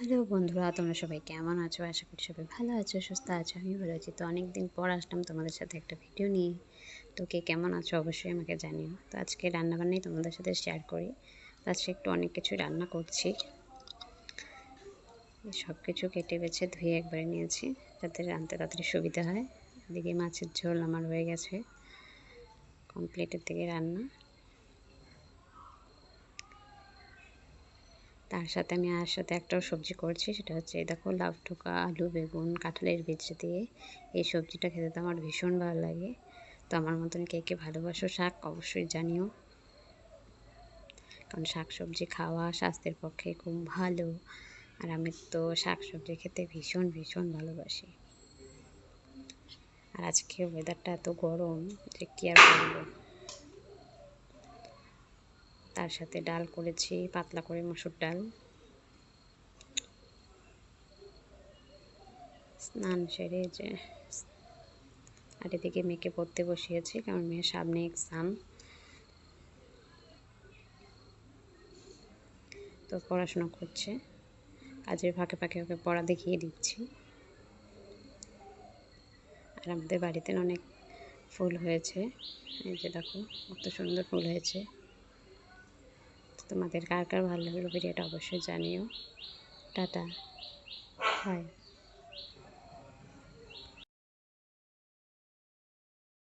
Hello বন্ধুরা, তোমরা সবাই কেমন আছো? আশা করি সবাই ভালো আছো, সুস্থ আছো। আমি ভালো আছি। তো অনেক দিন পর আসলাম তোমাদের সাথে একটা ভিডিও নিয়ে। তো কে কেমন আছো অবশ্যই আমাকে জানিও। তো আজকে রান্নাবান্নাই তোমাদের সাথে শেয়ার করি। তো আজকে একটু অনেক কিছুই রান্না করছি। সব কিছু কেটে বেছে ধুয়ে একবারে নিয়েছি যাতে রাঁধতে তাড়াতাড়ি সুবিধা হয়। এদিকে মাছের ঝোল আমার হয়ে গেছে, কমপ্লিটের দিকে রান্না। তার সাথে আমি আর সাথে একটাও সবজি করছি, সেটা হচ্ছে দেখো লাউ টোকা, আলু, বেগুন, কাঁঠালের বীজ দিয়ে। এই সবজিটা খেতে তো আমার ভীষণ ভালো লাগে। তো আমার মতন কে কে ভালোবাসো শাক অবশ্যই জানিও, কারণ শাক সবজি খাওয়া স্বাস্থ্যের পক্ষে খুব ভালো। আর আমি তো শাক সবজি খেতে ভীষণ ভীষণ ভালোবাসি। আর আজকে ওয়েদারটা এত গরম যে কী আর বলবো। তার সাথে ডাল করেছি, পাতলা করে মসুর ডাল। স্নান সেরে যে আর এদিকে মেয়েকে পড়তে বসিয়েছি, কারণ মেয়ের সামনে এক্সাম। তো পড়াশোনা করছে, কাজের ফাঁকে ফাঁকে ওকে পড়া দেখিয়ে দিচ্ছি। আর আমাদের বাড়িতে অনেক ফুল হয়েছে, এই যে দেখো কত সুন্দর ফুল হয়েছে। তোমাদের কার কার ভালো লাগলো ভিডিওটা অবশ্যই জানিও। Tata, by.